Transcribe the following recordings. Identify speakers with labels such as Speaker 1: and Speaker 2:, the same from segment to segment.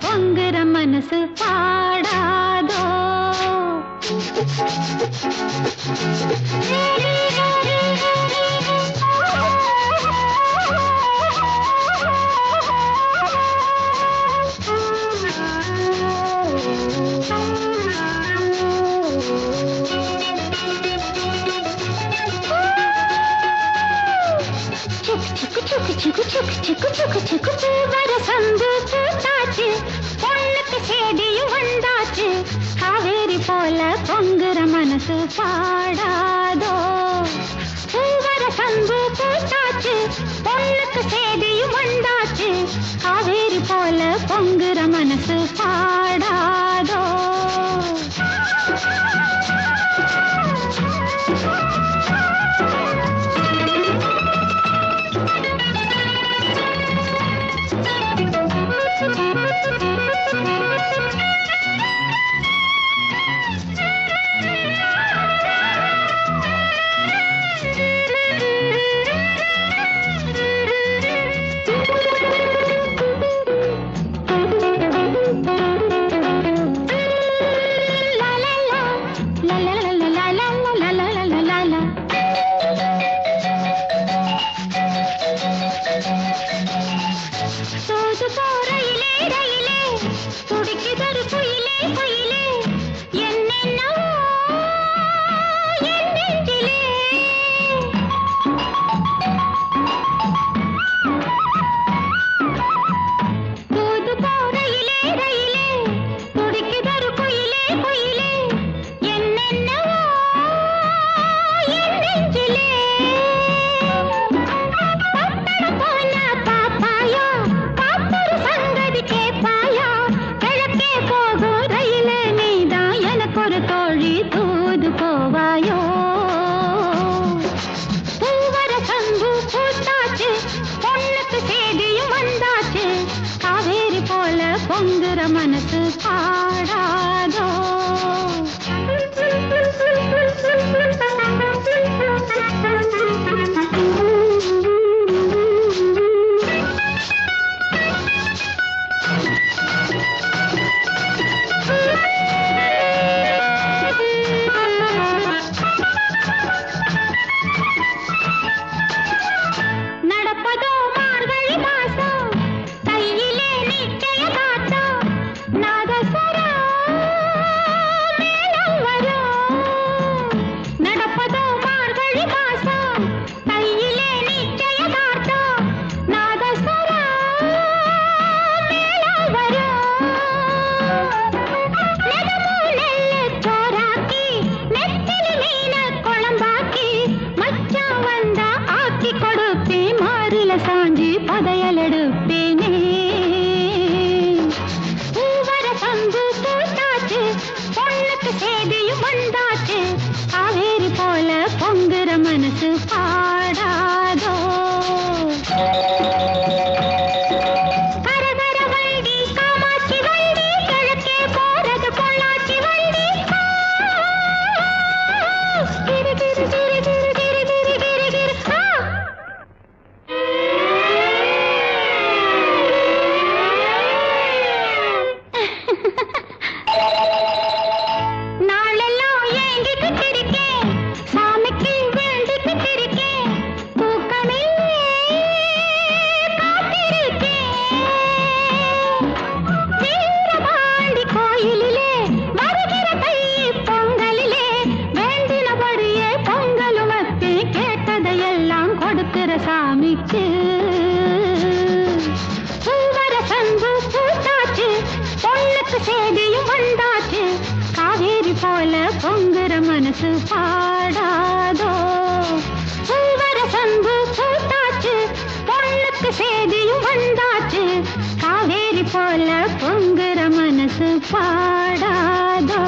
Speaker 1: பொங்குற மனசு பாடாதோ. வரசந்து பூத்தாச்சு, பொண்ணுக்கு சேதியும் வந்தாச்சு, காவேரி போல பொங்குற மனசு பாடாதோ. பூவரசந்து பூத்தாச்சு, பொண்ணுக்கு சேதியும் வந்தாச்சு, காவேரி போல பொங்குற மனசு பாடாதோ. பொங்குற மனசு பாடாதோ. நடப்பதோ மார்கழி மாசம், கையிலே நிச்சயதார்த்தம், நாதஸ்வரம் மேளம் வரும். நடப்பதோ மார்கழி மாசம், கையிலே நிச்சயதார்த்தம், நாதஸ்வரம் மேளம் வரும். நெதமோ நெல்லு சோறாக்கி, நெத்திலி மீன குழம்பாக்கி, மச்சான் வந்தா ஆக்கி கொடுப்பே, மாறில சாஞ்சி பதையல் எடுப்பேனே. பூவரசம்பு பூத்தாச்சு, பொண்ணுக்கு சேதியும் வந்தாச்சு, காவேரி போல பொங்குற மனசு பாடாதோ. கரகர வண்டி காமாட்சி வண்டி, கிழக்கே போறது பொள்ளாச்சி வண்டி. கிரு கிரு கிரு கிரு கிரு கிரு கிரு கிரு. நாளெல்லாம் ஏங்கிக்கிட்டு இருக்கேன், சாமிக்கு வேண்டிக்கிட்டு இருக்கேன், தூக்கமில்லே காத்திருக்கேன். வீரபாண்டி கோயிலிலே வருகிற தை பொங்கலிலே, வேண்டினபடியே பொங்கலும் வைப்பேன், கேட்டதையெல்லாம் கொடுக்கிற சாமிக்கு. பூவரசம்பு பூத்தாச்சு, பொண்ணுக்கு சேதியும் வந்தாச்சு, காவேரி போல பொங்குற மனசு பாடாதோ. பூவரசம்பு பூத்தாச்சு, பொண்ணுக்கு சேதியும் வந்தாச்சு, காவேரி போல பொங்குற மனசு பாடாதோ.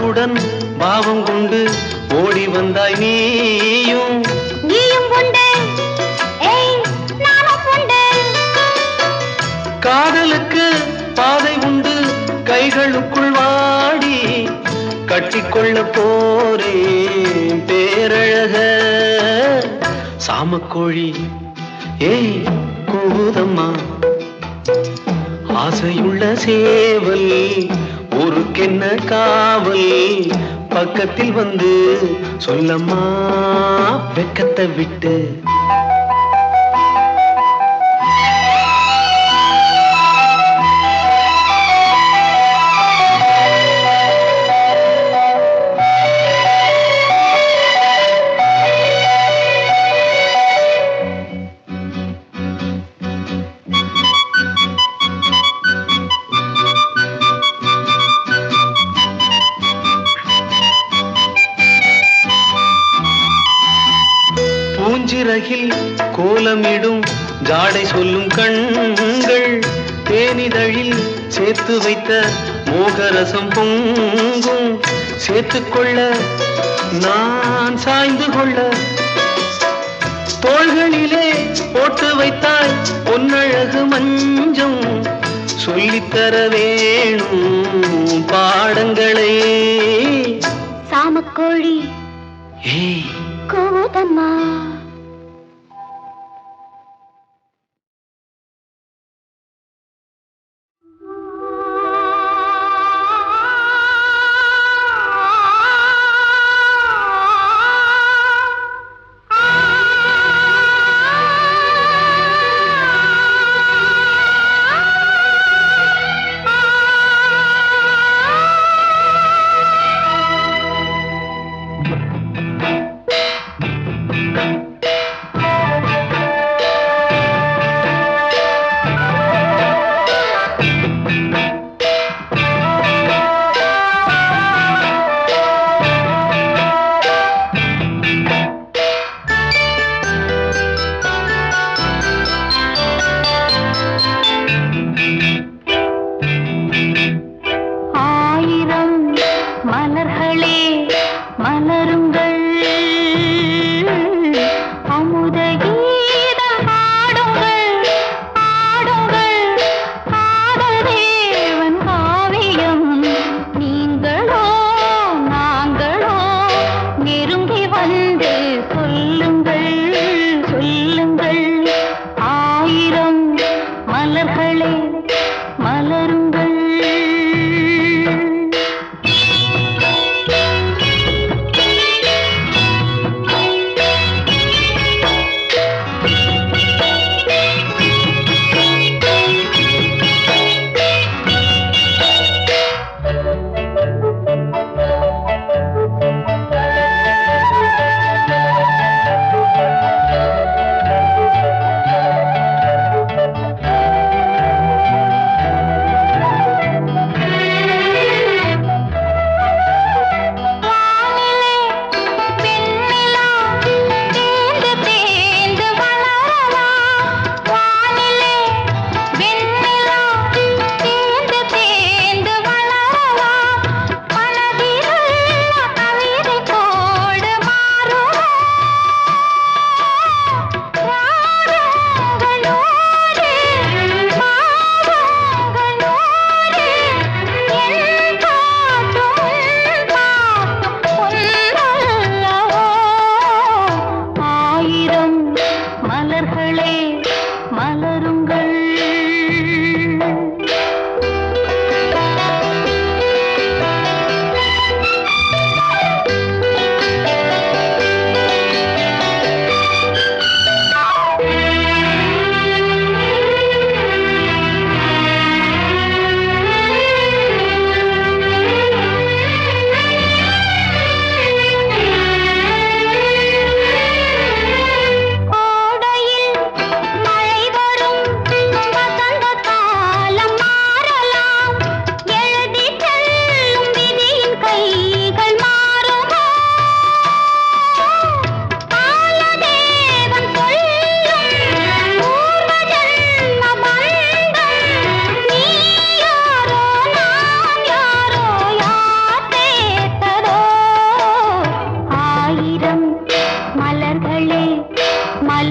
Speaker 2: வாக்குடன் பாவம் கொண்டு ஓடி வந்தாய் நீயும்
Speaker 1: உண்டு நானும் உண்டு.
Speaker 2: காதலுக்கு பாதை உண்டு கைகளுக்குள் வாடி கட்டிக்கொள்ள போரே பேரழக சாமக்கோழி ஏய் கூதம்மா ஆசையுள்ள சேவல் ஊருக்கென்ன காவல் பக்கத்தில் வந்து சொல்லம்மா வெக்கத்தை விட்டு. பூஞ்சிறகில் கோலமிடும் ஜாடை சொல்லும் கண்கள் தேனிதழில் சேர்த்து வைத்த மோகரசம் பொங்கும் சேர்த்துக்கொள்ள நான் சாய்ந்து கொள்ள தோள்களிலே போட்டு வைத்தாய் பொன்னழகு மஞ்சம் சொல்லித்தர வேணும் பாடங்களே
Speaker 1: சாமக்கோழி
Speaker 2: ஏய்
Speaker 1: கூதம்மா.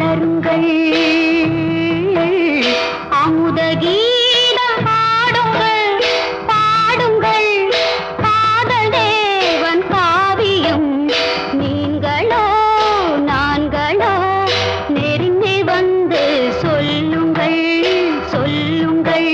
Speaker 1: மலருங்கள் அமுத கீதம் பாடுங்கள் பாடுங்கள் காதல் தேவன் காவியம் நீங்களோ நான்களோ நெருங்கி வந்து சொல்லுங்கள் சொல்லுங்கள்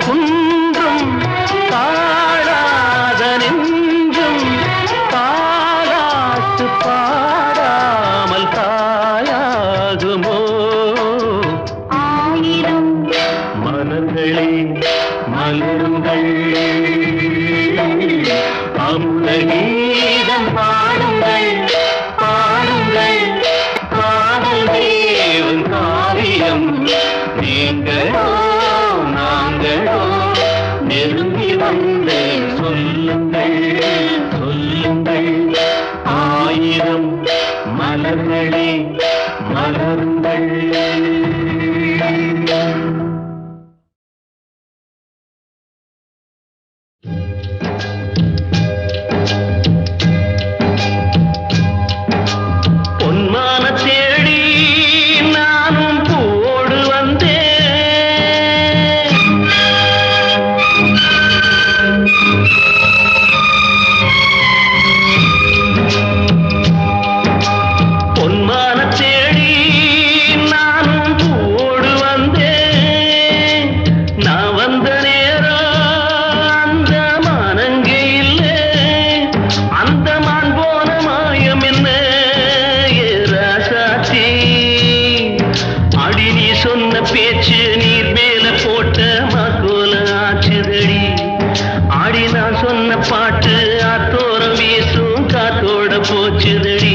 Speaker 2: குன்றும் தாழாத நெஞ்சும் தாலாட்டு பாடாமல் தாயாகுமோ
Speaker 1: ஆயிரம்
Speaker 2: மலர்களே மலருங்கள் அமுத கீதம் பாடுங்கள் பாடுங்கள் காதல் தேவன் காவியம் நீங்களோ நாங்களோ நெருங்கி வந்து சொல்லுங்கள் சொல்லுங்கள் ஆயிரம் மலர்களே மலருங்கள் பாட்டு ஆத்தோரம் வீசும் காத்தோட போச்சுதடி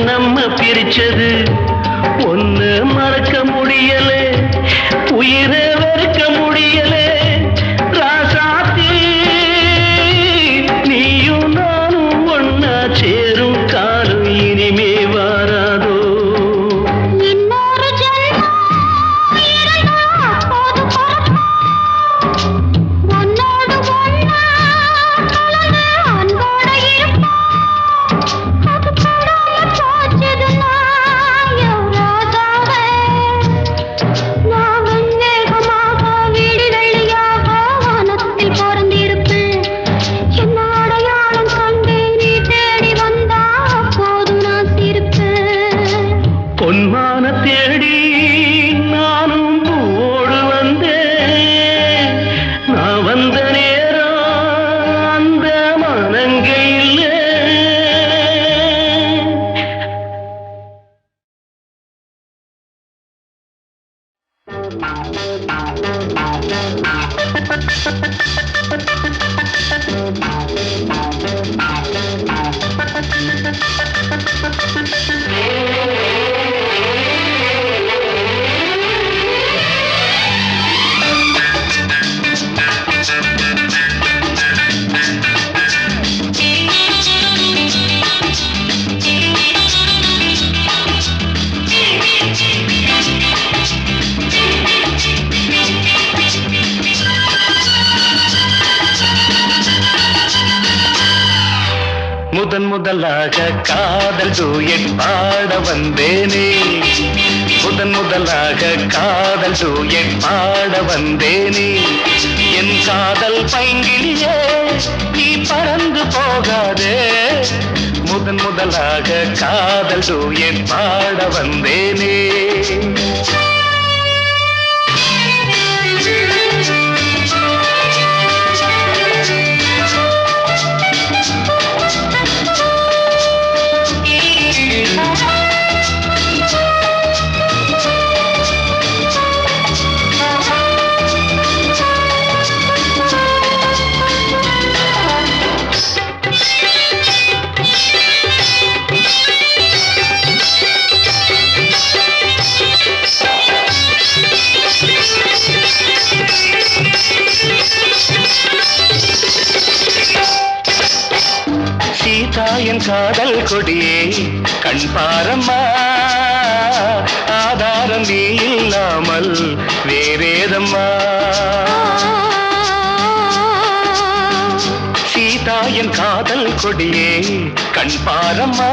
Speaker 2: நம்ம பிரிச்சது ஒன்னு மறக்க முடியல உயிரை வெறுக்க முடியல ராசாத்தி நீயும் நானும் ஒன்னா சேரும் காலம் இனிமே வாராதோ
Speaker 1: இன்னொரு ஜென்மம் இருந்தா அப்போது பிறப்போம். உன்னோடு ஒன்னா கலந்து அன்போட இருப்போம். அது படாம போச்சதுன்னா என் ராசாவே. நான் வெண்ணேகமாக வீடு வெள்ளியாக வானத்தில் பிறந்திருப்பேன். என்ன அடையாளம் கண்டு நீ தேடி வந்தா அப்போது நான் சிரிப்பேன்.
Speaker 2: பொன்மான தேடி நானும் பூவோடு வந்தேன் நான் வந்த நேரம் அந்த மனங்கே இல்லை முதன் முதலாக காதல் டூயட் பாட வந்தேனே முதன் முதலாக காதல் டூயட் பாட வந்தேனே என் காதல் பைங்கிலியே நீ பறந்து போகாதே முதன் முதலாக காதல் டூயட் பாட வந்தேனே சீதாயன் காதல் கொடியே கண் பாரம்மா ஆதாரம் நீ இல்லாமல் வேறேதம்மா சீதாயன் காதல் கொடியே கண் பாரம்மா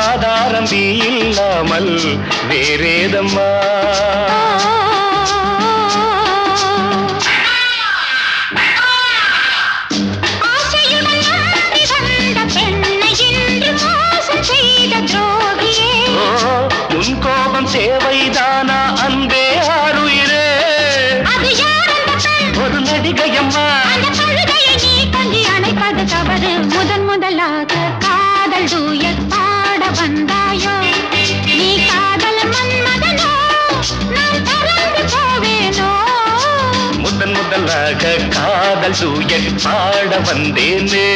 Speaker 2: ஆதாரம் நீ இல்லாமல் வேறேதம்மா உன் கோபம் சேவைதானா அன்பே ஆருயிரே ஒரு நடிகையம்மா
Speaker 1: அணைப்பது தவறு முதன் முதலாக காதல் டூயட் பாட வந்தாயோ நீ காதல் மன்மதனோ நான் பறந்து போவேனோ
Speaker 2: முதன் முதலாக காதல் டூயட் பாட வந்தேனே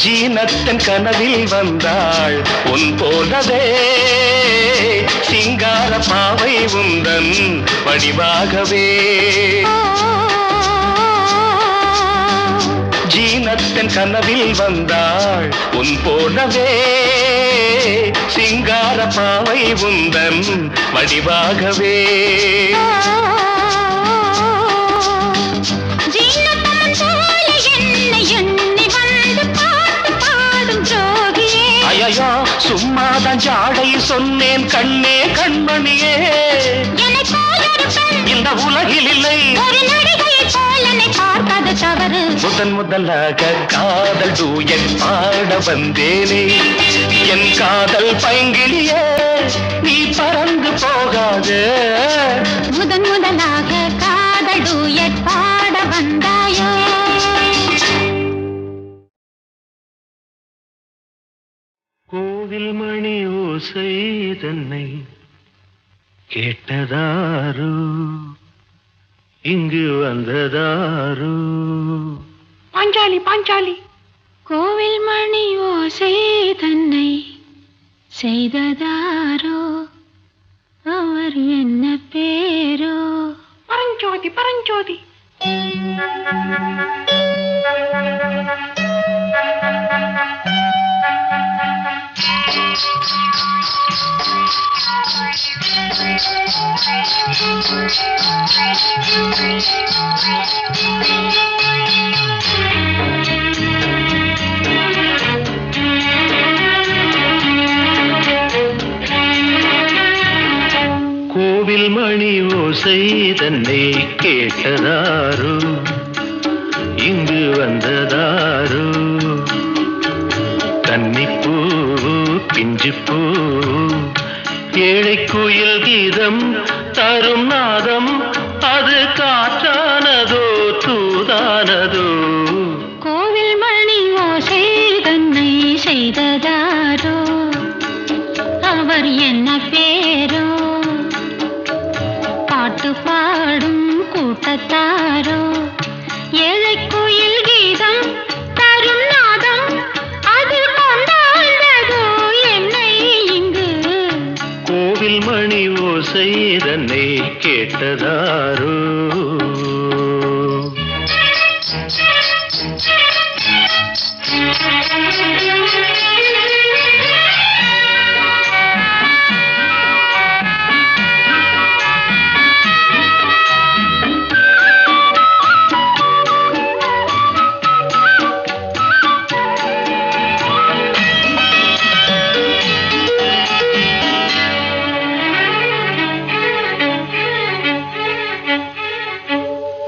Speaker 2: ஜீனத்தன் கனவில் வந்தாள் உன் போலவே சிங்கார பாவை உந்தன் வடிவாகவே ஜீனத்தன் கனவில் வந்தாள் உன் போலவே சிங்கார பாவை உந்தன் வடிவாகவே சும்மாதான் ஜாடை சொன்னேன் கண்ணே கண்மணியே. இந்த உலகில் இல்லை
Speaker 1: ஒரு நடிகையை போல் என்னை பார்ப்பது தவறு.
Speaker 2: முதன் முதலாக காதல் டூயட் பாட வந்தேனே. என் காதல் பைங்கிலியே நீ பறந்து போகாது.
Speaker 1: முதன் முதலாக காதல் டூயட் பாட வந்தாயோ.
Speaker 2: கோவில் மணி ஓசை தன்னை கேட்டதாரு, இங்கு வந்ததாரு.
Speaker 1: பாஞ்சாலி பாஞ்சாலி. கோவில் மணி ஓசை தன்னை செய்ததாரோ, அவர் என்ன பேரோ? பரஞ்சோதி பரஞ்சோதி.
Speaker 2: கோவில் மணி ஓசை தன்னை கேட்டதாரு, இங்கு வந்ததாரு. கன்னிப்பூ பிஞ்சுப்பூ ஏழை குயில் கீதம் தரும் நாதம், அது காற்றானதோ தூதானதோ.
Speaker 1: கோவில் மணி ஓசை தன்னை செய்ததாரோ, அவர் என்ன பேரோ? பாட்டு பாடும் கூட்டத்தாரோ, ஏழை குயில் கீதம் தரும் நாதம், அது கொண்டாண்டதோ என்னை இங்கு.
Speaker 2: கோவில் மணி ஓசை தன்னை கேட்டதாரோ.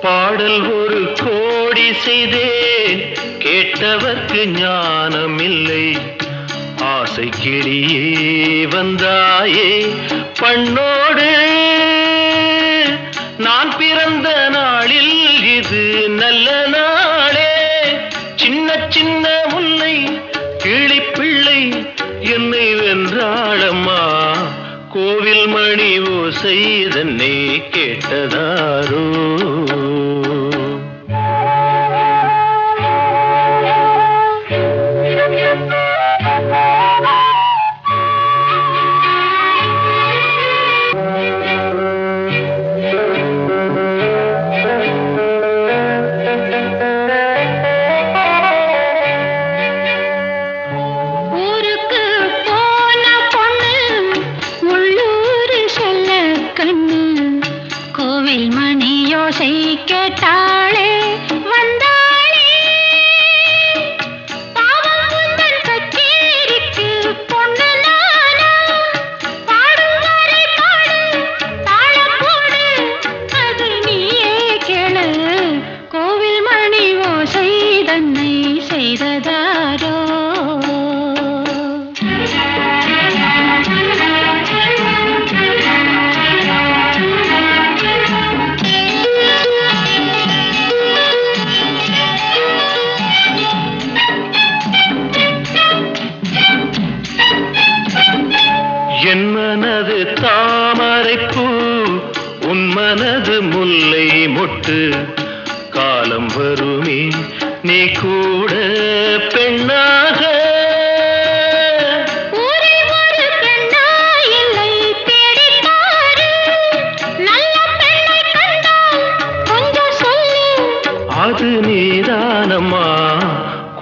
Speaker 2: பாடல் ஒரு கோடி செய்தேன், கேட்டவர்க்கு ஞானம் இல்லை. ஆசை கிளியே வந்தாயே பண்ணோடு, நான் பிறந்த நாளில் இது நல்ல நாளே. சின்ன சின்ன முல்லை கிளிப்பிள்ளை என்னை வென்றாளம்மா. கோவில் மணி ஓசை தன்னை கேட்டதாரோ.
Speaker 1: கேட்டாளே வந்தாளே, பாவம் உந்தன் கச்சேரிக்கு பொண்ணு நானா. பாடும் வரை பாடு, தாளம் போடு, அது நீயே கேளு. கோவில் மணி ஓசை தன்னை செய்ததாரோ.
Speaker 2: என் மனது தாமரைப்பூ, உன் மனது முல்லை மொட்டு. காலம் வருமே நீ கூட பெண்ணாக. அது நீதானம்மா.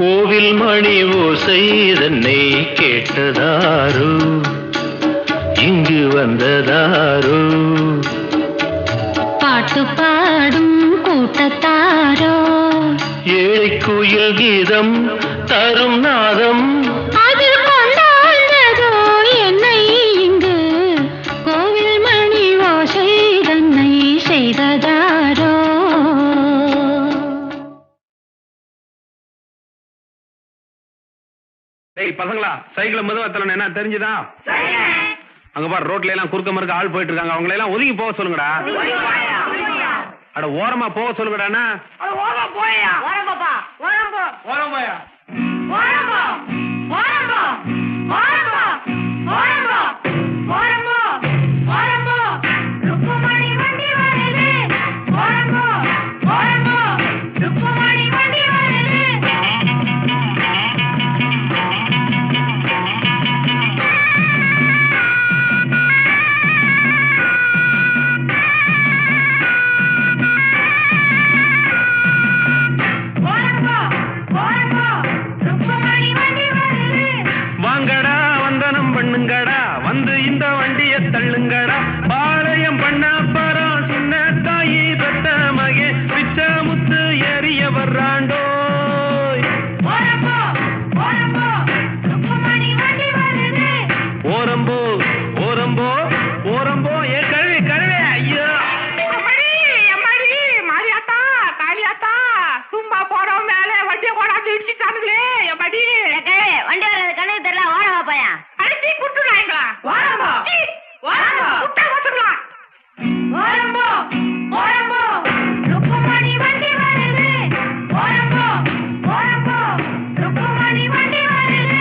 Speaker 2: கோவில் மணி ஓசை தன்னை கேட்டதாரு, இங்கு வந்ததாரோ.
Speaker 1: பாட்டு பாடும் கூட்டத்தாரோ,
Speaker 2: ஏழை குயில் கீதம் தரும் நாதம்,
Speaker 1: அது கொண்டாண்டதோ
Speaker 3: பசங்களா சைக்கிள் மெதுவா என்ன தெரிஞ்சுதா? அங்க பாரு ரோட்ல எல்லாம் குறுக்க மறுக்க ஆள் போயிட்டு இருக்காங்க. அவங்களை எல்லாம் ஒதுங்கி போக சொல்லுங்கடா. அட ஓரமா போக சொல்லுங்கடா. வாங்கடா வந்தனம் பண்ணுங்கடா, வந்து இந்த வண்டியை தள்ளுங்கடா. பாளையம் பண்ண பரம் சின்ன தாயி பெத்த மகே பிச்ச முத்து ஏறிய வர்றாண்டோ. ஓரம்போ ஓரம்போ ஓரம்போ ஏ கழுவி கழுவி. ஐயோ
Speaker 1: காளியாத்தா சும்மா போறோம் மேல வண்டியை கொண்டாந்து இடிச்சுட்டானுங்களே. எம்மாடி வண்டி வர்றது கணக்கு தெரியல. ஓரமா பையா அடிச்சு குட்டுறாங்களா? ஓரம்போ ஓரம்போ குட்டா வச்சுக்கலாம். ஓரம்போ ஓரம்போ ருக்குமணி வண்டி வருது. ஓரம்போ ஓரம்போ ருக்குமணி வண்டி வருது.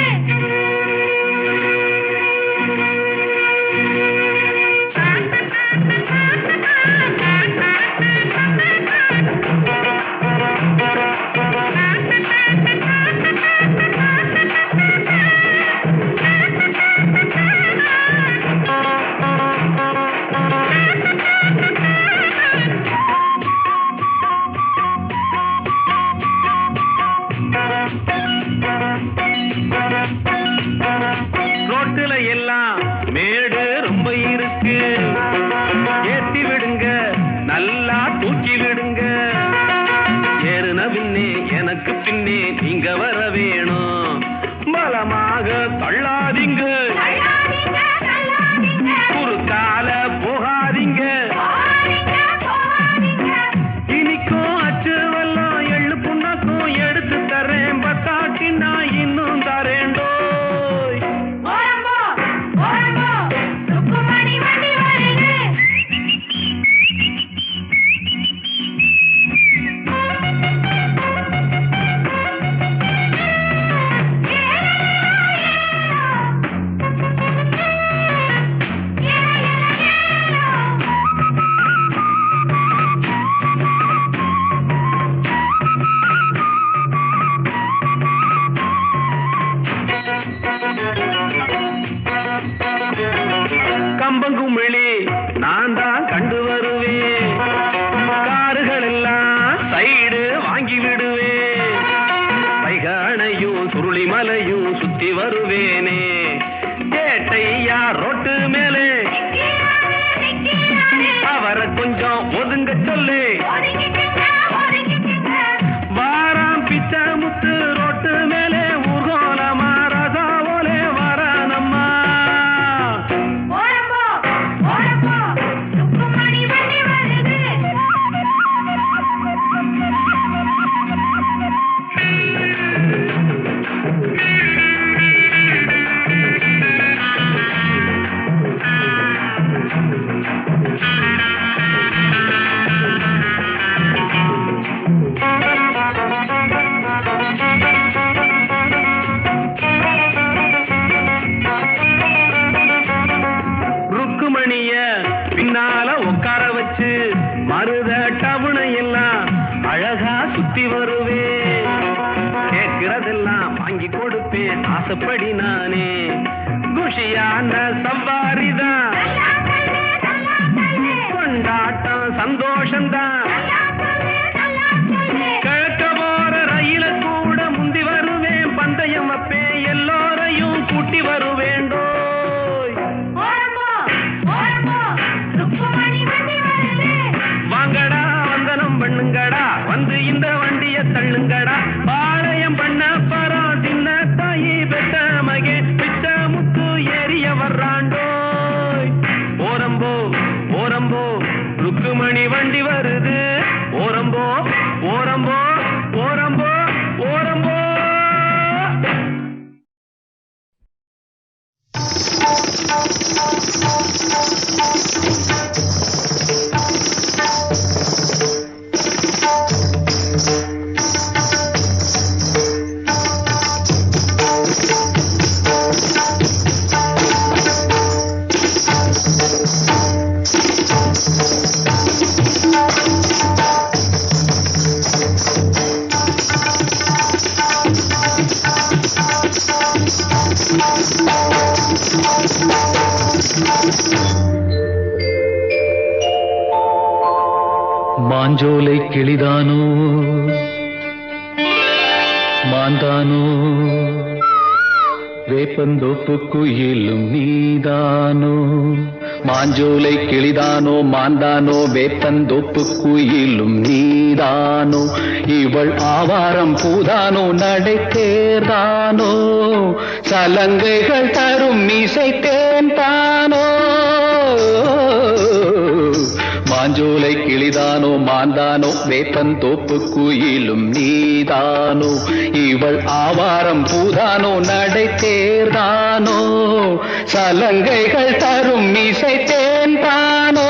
Speaker 3: ரோட்டுல எல்லாம் மேடு ரொம்ப இருக்கு, ஏத்தி விடுங்க நல்லா தூக்கி விடுங்க. ஏறுன பின்னே எனக்கு பின்னே நீங்க வர வேணும், பலமாக தள்ளாதீங்க, குறுக்கால போகாதீங்க. இனிக்கும் அச்சு வெல்லம் எள்ளு புண்ணாக்கும் எடுத்து தரேன், பத்தாட்டி நான் இன்னும் தரேண்டோ. கம்பங்குமிழி நான் தான் கண்டு வருவேன், காருகள் எல்லாம் சைடு வாங்கி விடுவேன், வைகானையும் சுருளி மலையும் சுத்தி வருவேனே. கேட்டையா ரோட்டு மேலே அவரை கொஞ்சம் ஒதுங்க சொல்லு. வாராம் பிச்ச முத்து ரோட்டு மேலே ஊர்கோலமா ரசாவோலே வரானம்மா. ருக்குமணிய பின்னால உட்கார வச்சு மருத டவுனை எல்லாம் அழகா சுத்தி வருவேன், கேட்கிறதெல்லாம் வாங்கி கொடுப்பேன் ஆசைப்படி நானே. குஷியான சவாரிதான், கொண்டாட்டம் சந்தோஷம்தான். கிழக்க போற ரயில கூட முந்தி வருவேன், பந்தயம் அப்பேன் எல்லோரையும் கூட்டி வருவேண்டோ. வாங்கடா வந்தனம் பண்ணுங்கடா, வந்து இந்த வண்டியை தள்ளுங்கடா. பாளையம் பண்ண பரம் சின்ன தாயி பெத்த மகே பிச்ச முத்து ஏறிய வர்றாண்டோ. ஓரம்போ ஓரம்போ ருக்குமணி வண்டி வருது. ஓரம்போ ஓரம்போ ஓரம்போ ஓரம்போ.
Speaker 2: மாஞ்சோலை கிளிதானோ மாந்தானோ வேப்பந்தோப்பு குயிலும் நீதானோ மாஞ்சோலை கிளிதானோ மாந்தானோ வேப்பந்தோப்பு குயிலும் நீதானோ இவள் ஆவாரம் பூதானோ நடை தேர்தானோ சலங்கைகள் தரும் மீசை தேன் தானோ மாஞ்சோலை கிளிதானோ மாந்தானோ வேப்பந்தோப்பு குயிலும் நீதானோ இவள் ஆவாரம் பூதானோ நடை தேர்தானோ சலங்கைகள் தரும் மீசை தேன் தானோ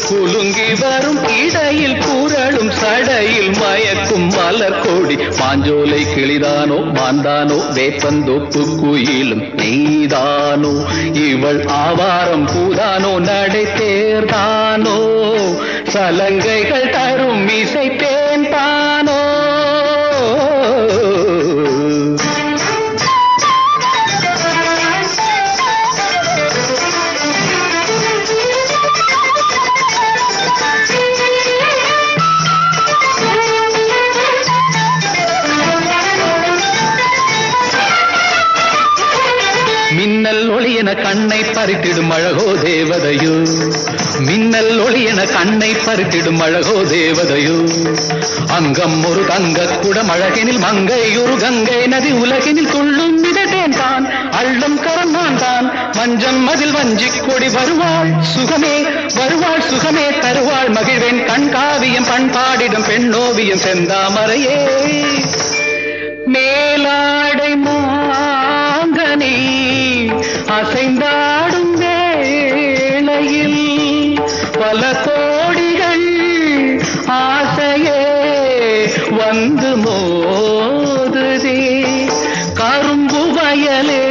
Speaker 2: குலுங்கி வரும் இடையில் புரளும் சடையில் மயக்கும் மலர் கோடி மாஞ்சோலை கிளிதானோ மாந்தானோ வேப்பந்தோப்பு குயிலும் நீதானோ இவள் ஆவாரம் பூதானோ நடை தேர்தானோ சலங்கைகள் தரும் இசை தேன் தானோ மின்னல் ஒளி என கண்ணை பறித்திடும் அழகோ தேவதையோ மின்னல் ஒளி என கண்ணை பறித்திடும் அழகோ தேவதையோ அங்கம் ஒரு தங்க குடம் அழகினில் மங்கை ஒரு கங்கை நதி உலகினில் துள்ளும் மிதட்டேன் தான் அள்ளும் கரந்தான் தான் மஞ்சம் மதில் வஞ்சி கொடி வருவாள் சுகமே தருவாள் மகிழ்வேன் கண் காவியம் பண்பாடிடும் பெண்ணோவியம் செந்தாமரையே மேலாடை மாங்கனி அசைந்தாடும் வேளையில் பல கோடிகள் ஆசையே வந்து மோதுதே கரும்பு வயலே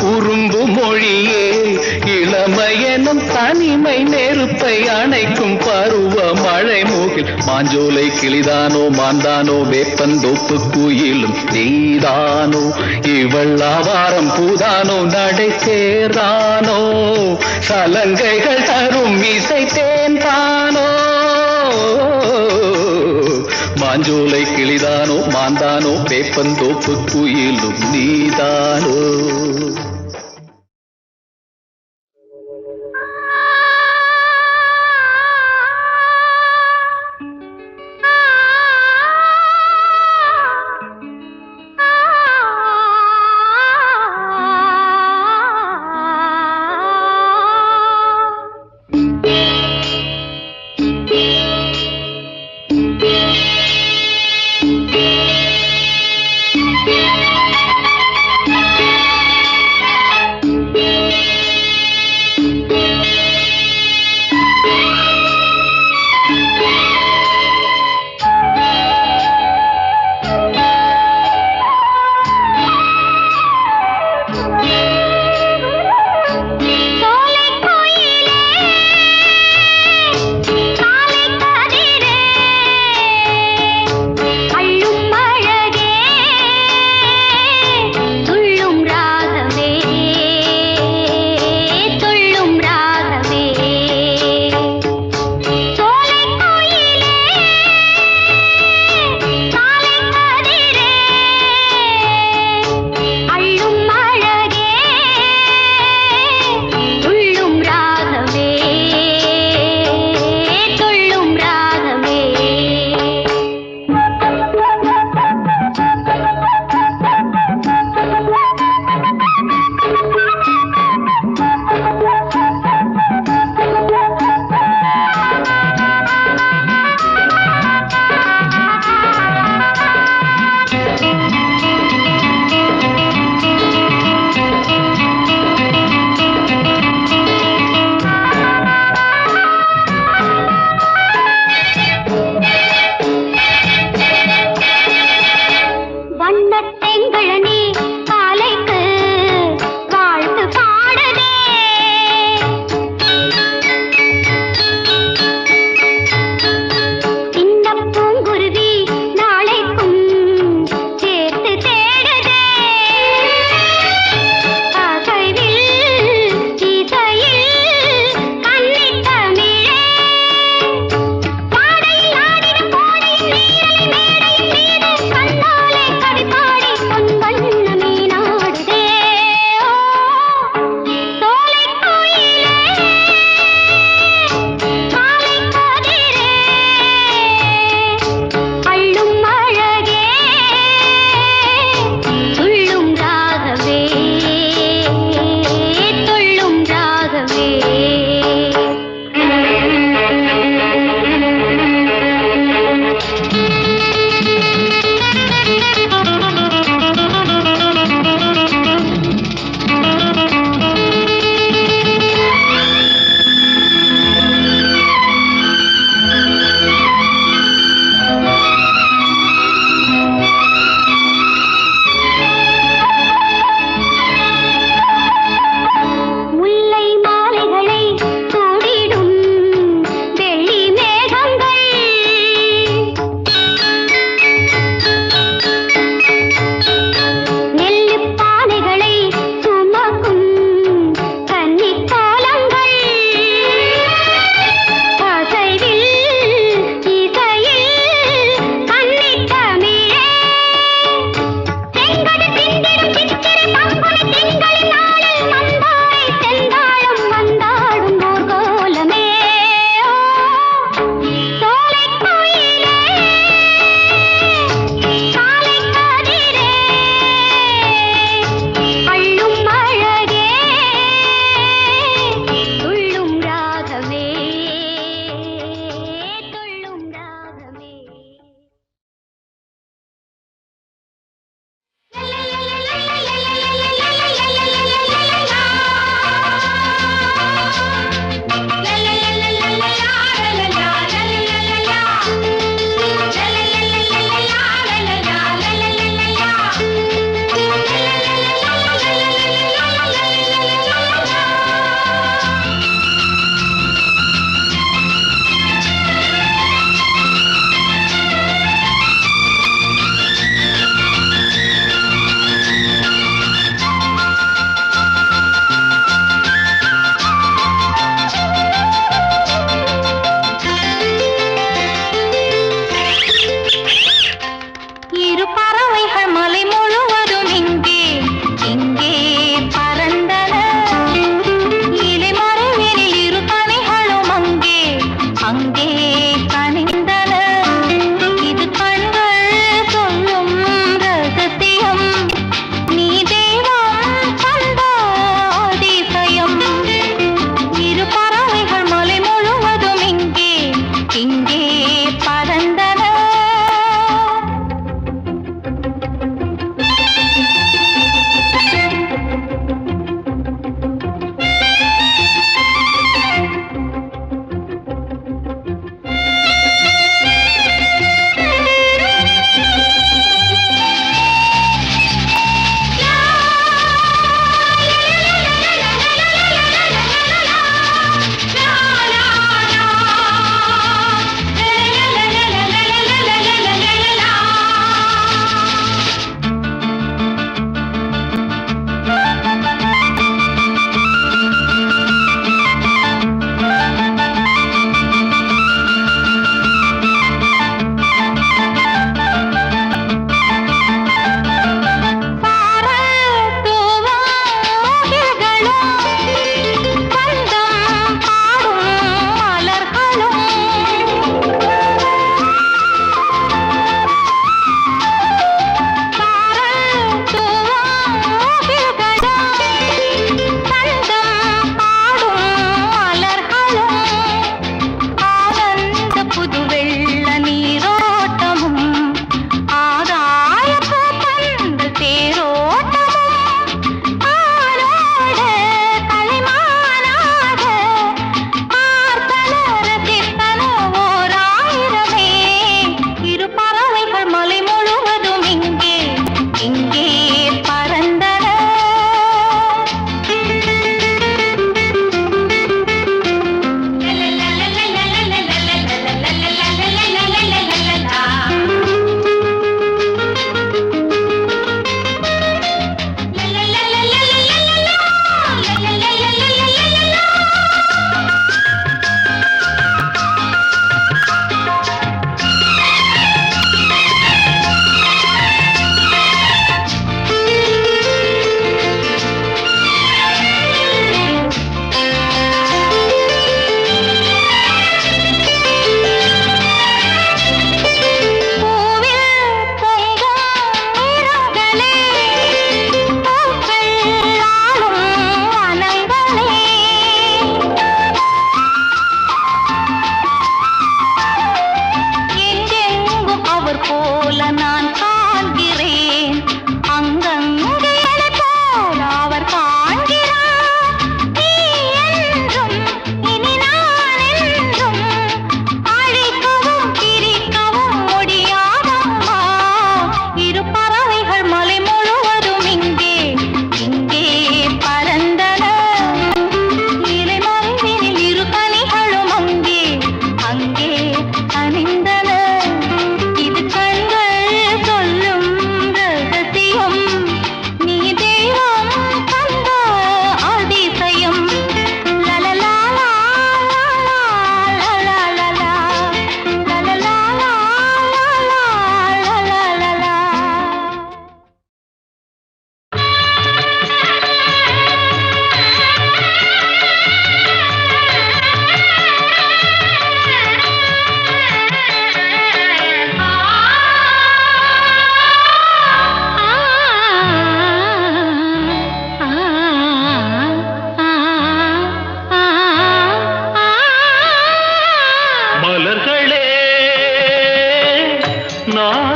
Speaker 2: குறும்பு மொழியே இளமையனும் தனிமை நெருப்பை அணைக்கும் பருவ மழை மூகில் மாஞ்சோலை கிளிதானோ மாந்தானோ வேப்பந்தோப்பு குயிலும் நீதானோ இவள் ஆவாரம் பூதானோ நடை தேர்தானோ சலங்கைகள் தரும் இசை தேன் தானோ மாஞ்சோலை கிளிதானோ மாந்தானோ வேப்பந்தோப்பு குயிலும் நீதானோ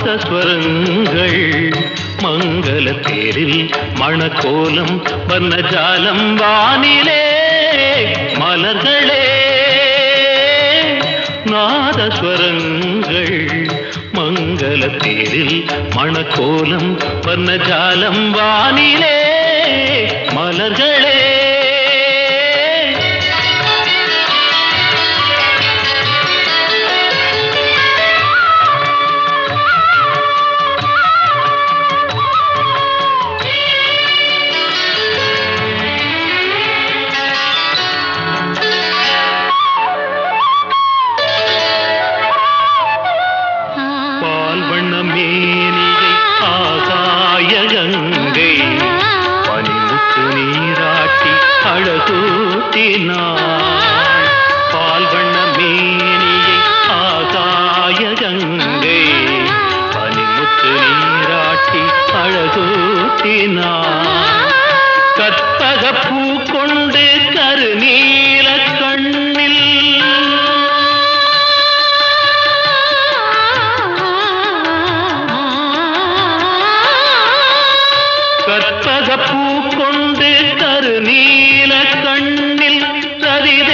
Speaker 2: நாதஸ்வரங்கள் மங்கள தேரில் மணக்கோலம் வர்ணஜாலம் வானிலே மலர்களே நாதஸ்வரங்கள் மங்கள தேரில் மணக்கோலம் வர்ணஜாலம் வானிலே மலர்களே பால் வண்ண மேனியை ஆகாய கங்கை பனிமுத்து நீராட்டி அழகூட்டினார் கற்பக பூ கொண்டு கருநீல கண்ணில் கற்பக பூ கொண்டு கருநீல கண்ணில் ரதிதேவிதாமை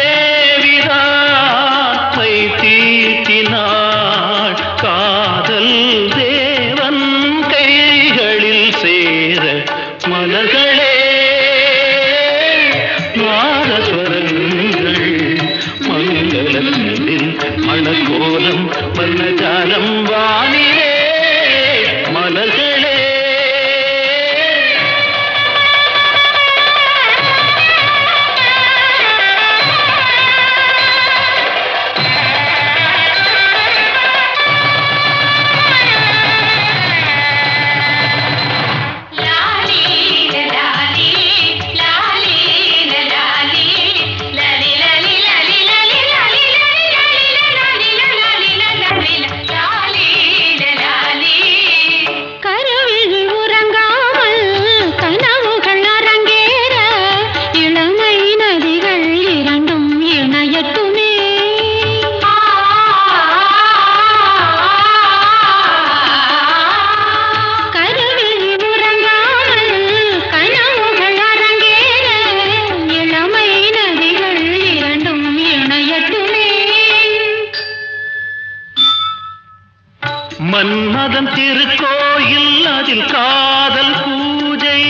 Speaker 2: தீட்டினாள் காதல் தேவன் கைகளில் சேர மலர்களே நாதஸ்வரங்கள் மங்களத்தில் மணக்கோலம் வர்ணஜாலம் வானிலே மலர்களே மன்மதன் திருக்கோயில் அதில் காதல் பூஜை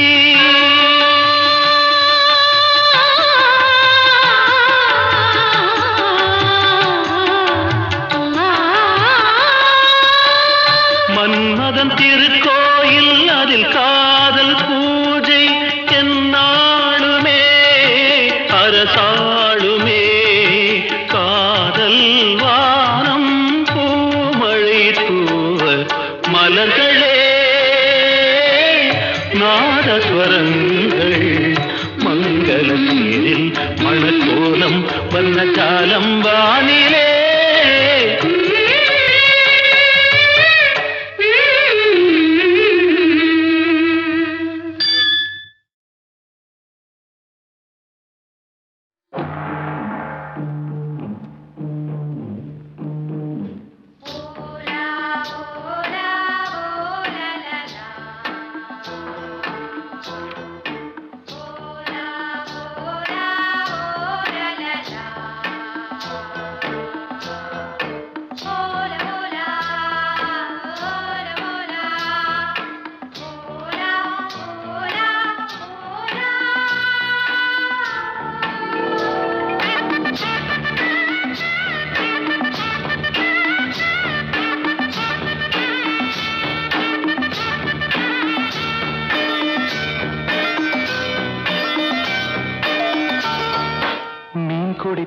Speaker 2: மன்மதன் திருக்கோயில் அதில் காதல் பூஜை என்னாளுமே அரசாளுமே காதல் வானம் பூமழை தூவ மலர்களே நாதஸ்வரங்கள் மங்கள தேரில் மணக்கோலம் வர்ணஜாலம் வானிலே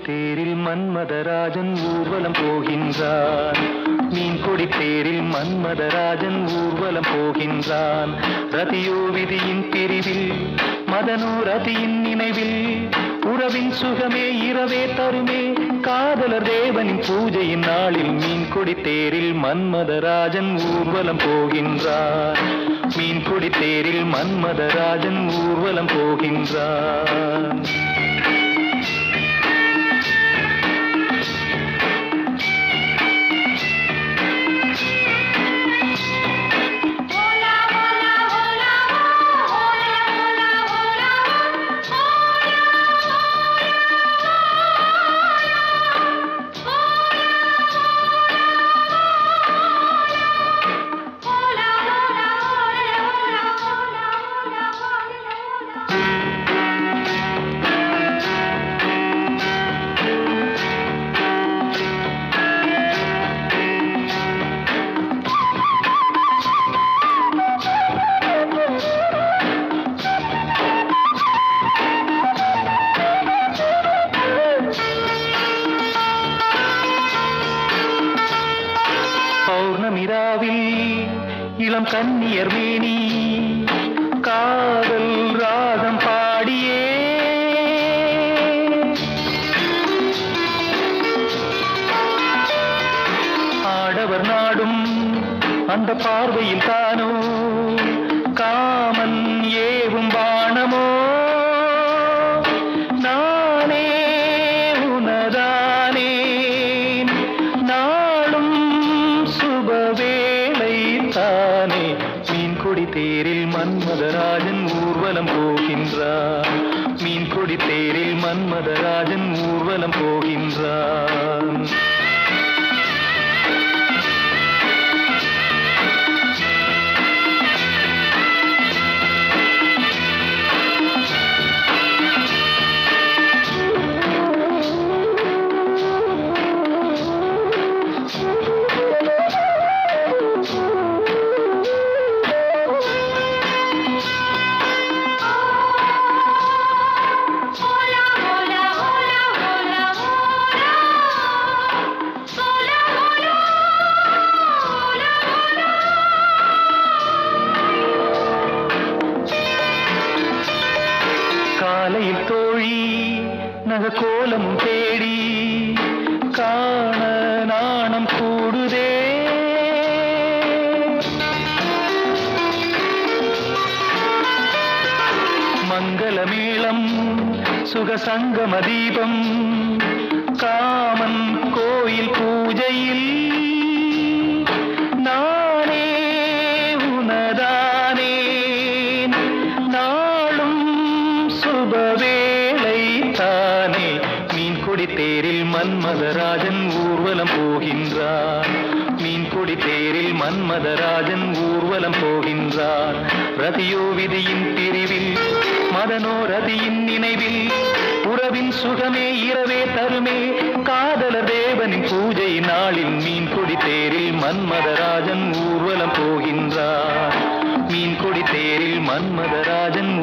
Speaker 2: தேரில் மன்மதராஜன் ஊர்வலம் போகின்றான் மீன் கொடி தேரில் மன்மதராஜன் ஊர்வலம் போகின்றான் ரதியோ விதியின் பிரிவில் மதனோ ரதியின் நினைவில் உறவின் சுகமே இரவே தருமே காதலர் தேவனின் பூஜையின் நாளில் மீன் கொடி தேரில் மன்மதராஜன் ஊர்வலம் போகின்றான் மீன் கொடி தேரில் மன்மதராஜன் ஊர்வலம் போகின்றான் வெண்ணிராவில் இளம் கன்னியர் மேனி காதல் ராகம் பாடியே ஆடவர் நாடும் அந்த பார்வையில் தானோ காமன் ஏவும் பாணமோ நானே உனதானே நாளும் சுபவேளை தானே மீன்கொடி தேரில் மன்மதராஜன் ஊர்வலம் போகின்றார் மீன்கொடி தேரில் மன்மதராஜன் ஊர்வலம் போகின்றார் காலையில் தோழி நகக்கோலமும் தேடி காண நாணம் கூடுதே மங்களமேளம் சுகசங்கம தீபம் காமன் கோயில் பூஜையில் நானே உனதானே நாளும் சுபவேளை தானே மீன்கொடி தேரில் மன்மதராஜன் ஊர்வலம் போகின்றார் மீன்கொடி தேரில் மன்மதராஜன் ஊர்வலம் போகின்றார் ரதியோ விதியின் பிரிவில் மதனோ ரதியின் நினைவில் உறவின் சுகமே இரவே தருமே காதலர் தேவனின் பூஜை நாளில் மீன்கொடி தேரில் மன்மதராஜன் ஊர்வலம் போகின்றார் மீன்கொடி தேரில் மன்மதராஜன்